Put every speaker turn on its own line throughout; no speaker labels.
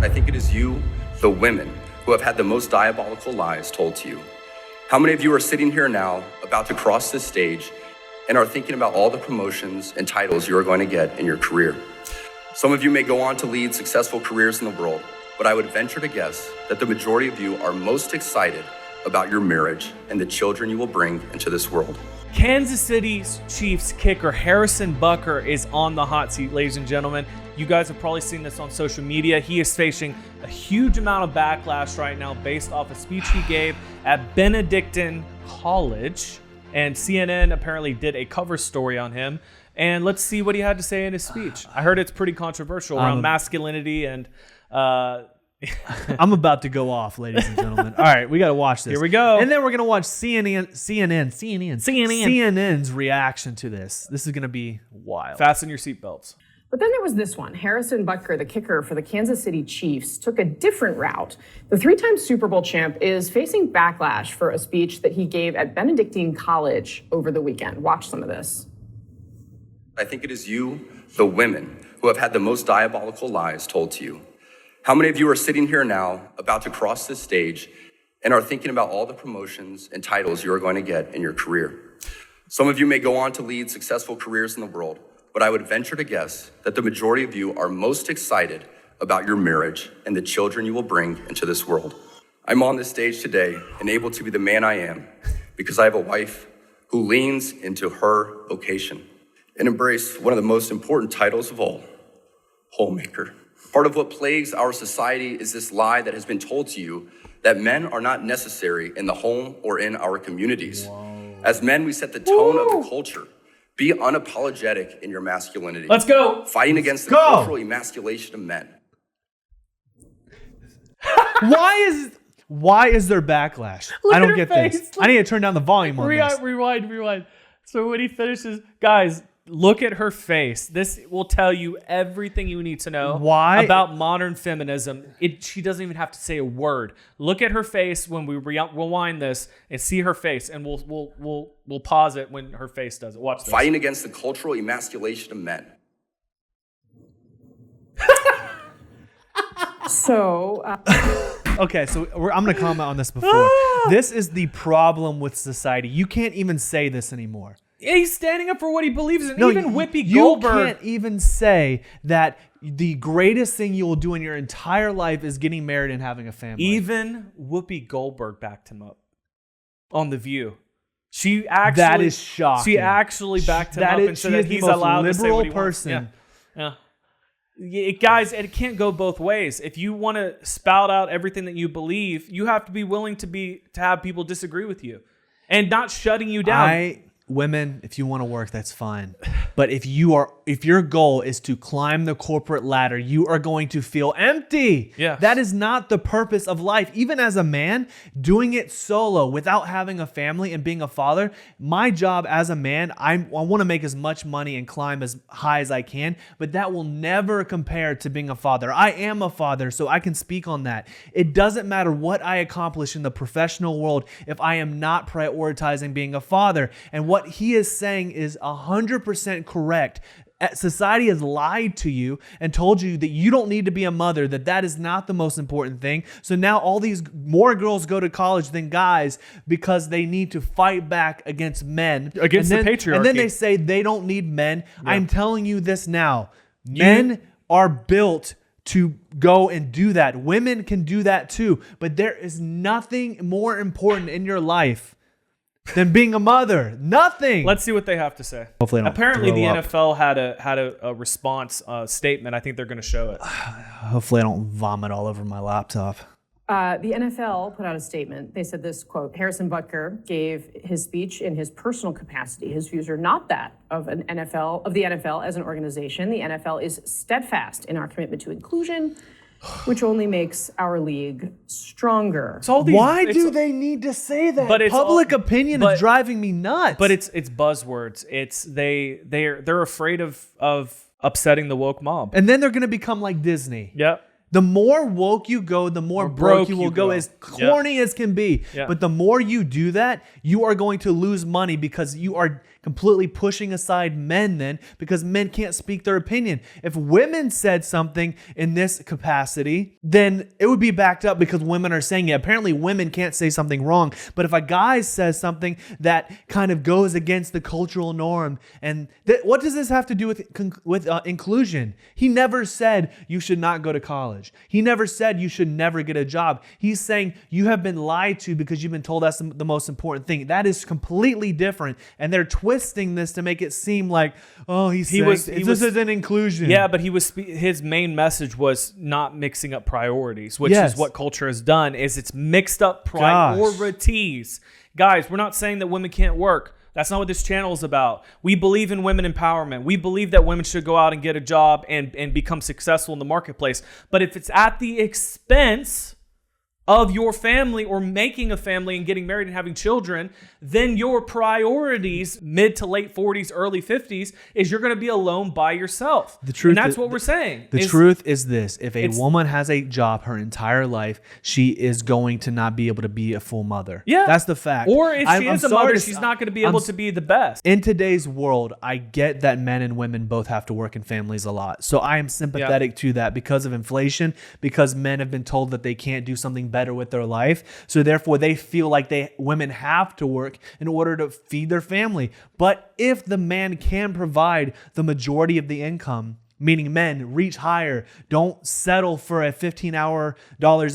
I think it is you, the women, who have had the most diabolical lies told to you. How many of you are sitting here now, about to cross this stage, and are thinking about all the promotions and titles you are going to get in your career? Some of you may go on to lead successful careers in the world, but I would venture to guess that the majority of you are most excited about your marriage and the children you will bring into this world.
Kansas City Chiefs kicker Harrison Butker is on the hot seat, ladies and gentlemen. You guys have probably seen this on social media. He is facing a huge amount of backlash right now based off a speech he gave at Benedictine College. And CNN apparently did a cover story on him. And let's see what he had to say in his speech. I heard it's pretty controversial around masculinity and...
I'm about to go off, ladies and gentlemen. All right, we got to watch this.
Here we go.
And then we're going to watch CNN's reaction to this. This is going to be wild.
Fasten your seatbelts.
But then there was this one. Harrison Butker, the kicker for the Kansas City Chiefs, took a different route. The three-time Super Bowl champ is facing backlash for a speech that he gave at Benedictine College over the weekend. Watch some of this.
I think it is you, the women, who have had the most diabolical lies told to you. How many of you are sitting here now, about to cross this stage, and are thinking about all the promotions and titles you are going to get in your career? Some of you may go on to lead successful careers in the world, but I would venture to guess that the majority of you are most excited about your marriage and the children you will bring into this world. I'm on this stage today and able to be the man I am because I have a wife who leans into her vocation and embrace one of the most important titles of all, homemaker. Part of what plagues our society is this lie that has been told to you that men are not necessary in the home or in our communities. Whoa. As men, we set the tone of the culture. Be unapologetic in your masculinity.
Let's go.
Fighting against the cultural emasculation of men.
Why is there backlash? I don't get this. I need to turn down the volume on this.
Rewind. So when he finishes, guys, look at her face. This will tell you everything you need to know about modern feminism. She doesn't even have to say a word. Look at her face when we rewind this and see her face, and we'll pause it when her face does it. Watch this.
Fighting against the cultural emasculation of men.
Okay, so I'm going to comment on this before. This is the problem with society. You can't even say this anymore.
He's standing up for what he believes in.
No,
even Whoopi Goldberg.
You can't even say that the greatest thing you will do in your entire life is getting married and having a family.
Even Whoopi Goldberg backed him up on The View. That is shocking.
She
actually backed him up and said that he's allowed to say what he wants. Yeah. Guys, it can't go both ways. If you want to spout out everything that you believe, you have to be willing to have people disagree with you and not shutting you down.
Women, if you want to work, that's fine. But if your goal is to climb the corporate ladder, you are going to feel empty.
Yeah.
That is not the purpose of life. Even as a man, doing it solo without having a family and being a father, my job as a man, I want to make as much money and climb as high as I can, but that will never compare to being a father. I am a father, so I can speak on that. It doesn't matter what I accomplish in the professional world if I am not prioritizing being a father. And what he is saying is 100% correct. Society has lied to you and told you that you don't need to be a mother, that is not the most important thing. So now all these more girls go to college than guys because they need to fight back against men.
Against the patriarchy.
And then they say they don't need men. Yeah. I'm telling you this now. Men are built to go and do that. Women can do that too. But there is nothing more important in your life than being a mother. Nothing.
Let's see what they have to say.
Hopefully,
apparently the NFL had a response statement. I think they're going to show it.
Hopefully, I don't vomit all over my laptop.
The NFL put out a statement. They said this, quote, Harrison Butker gave his speech in his personal capacity. His views are not that of the NFL as an organization. The NFL is steadfast in our commitment to inclusion, which only makes our league stronger.
Why do they need to say that? But public opinion is driving me nuts.
But it's buzzwords. They're afraid of upsetting the woke mob.
And then they're going to become like Disney.
Yep.
The more woke you go, the more broke you will go, as corny as can be.
Yep.
But the more you do that, you are going to lose money because you are completely pushing aside men then because men can't speak their opinion. If women said something in this capacity, then it would be backed up because women are saying it. Apparently women can't say something wrong. But if a guy says something that kind of goes against the cultural norm, and what does this have to do with inclusion? He never said you should not go to college. He never said you should never get a job. He's saying you have been lied to because you've been told that's the most important thing. That is completely different. And they're twisting this to make it seem like, oh, this isn't inclusion.
Yeah, but his main message was not mixing up priorities, which is what culture has done, is it's mixed up priorities. Guys, we're not saying that women can't work. That's not what this channel is about. We believe in women empowerment. We believe that women should go out and get a job and become successful in the marketplace. But if it's at the expense of your family or making a family and getting married and having children, then your priorities, mid to late 40s, early 50s, is you're going to be alone by yourself. The truth, and that's what we're saying.
The truth is this: if a woman has a job her entire life, she is going to not be able to be a full mother.
Yeah,
that's the fact.
Or if she is a mother, she's not going to be able to be the best.
In today's world, I get that men and women both have to work in families a lot. So I am sympathetic to that because of inflation, because men have been told that they can't do something better with their life. So therefore they feel like women have to work in order to feed their family. But if the man can provide the majority of the income, meaning men reach higher, don't settle for a $15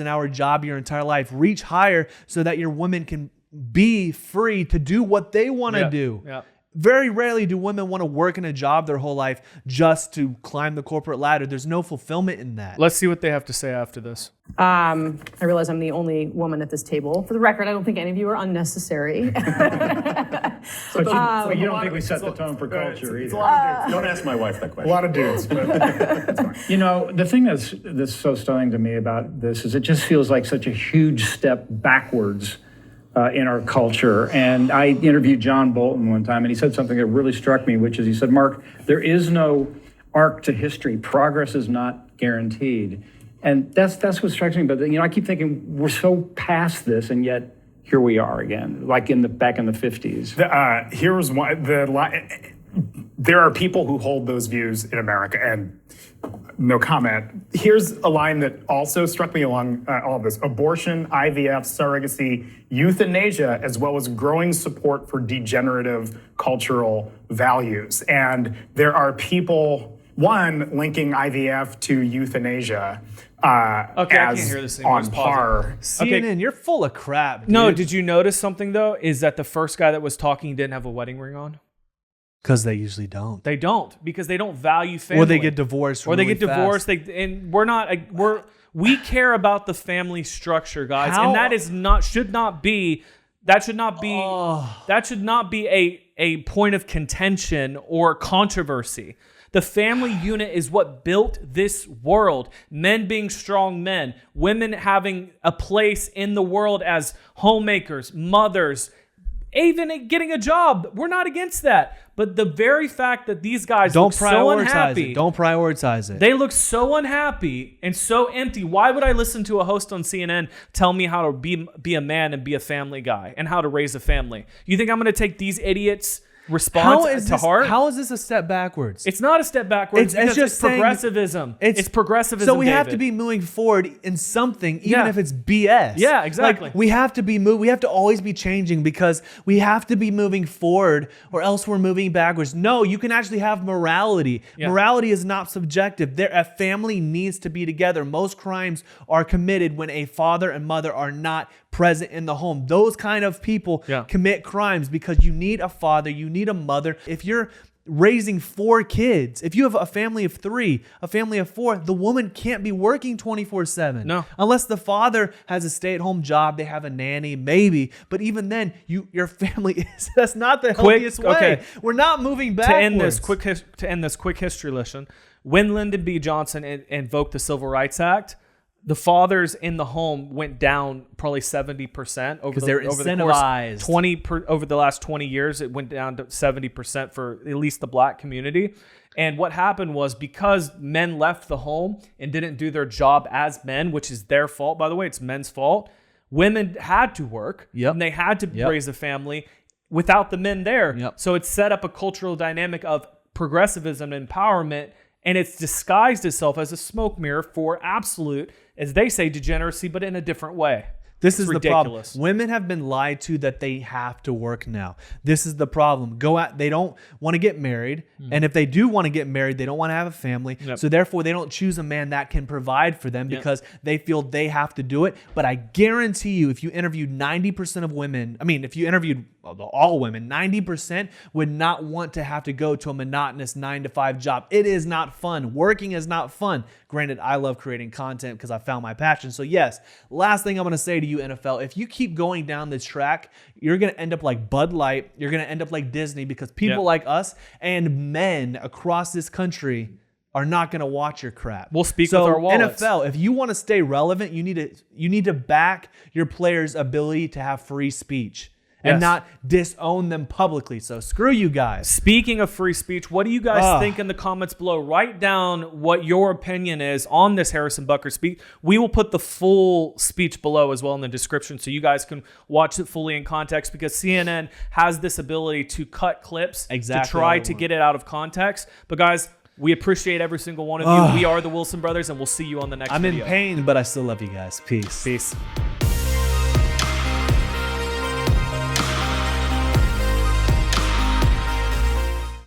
an hour job your entire life, reach higher so that your women can be free to do what they want to do. Yeah. Very rarely do women want to work in a job their whole life just to climb the corporate ladder. There's no fulfillment in that.
Let's see what they have to say after this.
I realize I'm the only woman at this table. For the record, I don't think any of you are unnecessary.
So you don't think we set the tone for culture either? Don't ask my wife that question. A lot of dudes. But you know, the thing that's so stunning to me about this is it just feels like such a huge step backwards in our culture. And I interviewed John Bolton one time, and he said something that really struck me, which is he said, Mark, there is no arc to history. Progress is not guaranteed. And that's what strikes me. But I keep thinking we're so past this, and yet here we are again, like back in the 50s.
Here's one. There are people who hold those views in America, and no comment. Here's a line that also struck me along all of this: abortion, IVF, surrogacy, euthanasia, as well as growing support for degenerative cultural values. And there are people, linking IVF to euthanasia
I can't hear this anymore.
On par.
CNN, you're full of crap, dude.
No, did you notice something, though? Is that the first guy that was talking didn't have a wedding ring on?
Because they usually don't.
They don't, because they don't value family.
Or they get divorced.
We care about the family structure, guys, and that should not be a point of contention or controversy. The family unit is what built this world. Men being strong men, women having a place in the world as homemakers, mothers, even getting a job. We're not against that. But the very fact that these guys look so unhappy.
Don't prioritize it.
They look so unhappy and so empty. Why would I listen to a host on CNN tell me how to be a man and be a family guy and how to raise a family? You think I'm going to take these idiots' response to heart?
How is this a step backwards?
It's not a step backwards. It's just progressivism. It's progressivism.
So we have to be moving forward in something, even if it's BS.
Yeah, exactly.
Like, we have to always be changing because we have to be moving forward, or else we're moving backwards. No, you can actually have morality. Yeah. Morality is not subjective. A family needs to be together. Most crimes are committed when a father and mother are not present in the home. Those kind of people commit crimes because you need a father, you need a mother. If you're raising 4 kids, if you have a family of 3, a family of 4, the woman can't be working 24/7.
No.
Unless the father has a stay-at-home job, they have a nanny, maybe. But even then, your family that's not the healthiest way.
Okay.
We're not moving backwards.
To end this quick history lesson, when Lyndon B. Johnson invoked the Civil Rights Act, the fathers in the home went down probably 70% over the last 20 years. It went down to 70% for at least the black community. And what happened was, because men left the home and didn't do their job as men, which is their fault, by the way, it's men's fault. Women had to work and they had to raise a family. without the men there.
Yep.
So it's set up a cultural dynamic of progressivism and empowerment, and it's disguised itself as a smoke mirror for absolute, as they say, degeneracy, but in a different way.
This is
ridiculous.
The problem. Women have been lied to that they have to work now. This is the problem. They don't want to get married. And if they do want to get married, they don't want to have a family.
Yep.
So therefore, they don't choose a man that can provide for them because they feel they have to do it. But I guarantee you, if you interviewed 90% of women, if you interviewed all women, 90% would not want to have to go to a monotonous 9-to-5 job. It is not fun. Working is not fun. Granted, I love creating content because I found my passion. So yes, last thing I'm going to say to you, NFL, if you keep going down this track, you're going to end up like Bud Light. You're going to end up like Disney because people like us and men across this country are not going to watch your crap.
We'll speak with our wallets.
NFL, if you want to stay relevant, you need to back your players' ability to have free speech. And not disown them publicly. So screw you guys.
Speaking of free speech, what do you guys think in the comments below? Write down what your opinion is on this Harrison Butker speech. We will put the full speech below as well in the description so you guys can watch it fully in context, because CNN has this ability to cut clips to try to get it out of context. But guys, we appreciate every single one of you. We are the Wilson Brothers, and we'll see you on the next video.
I'm in pain, but I still love you guys. Peace.
Peace.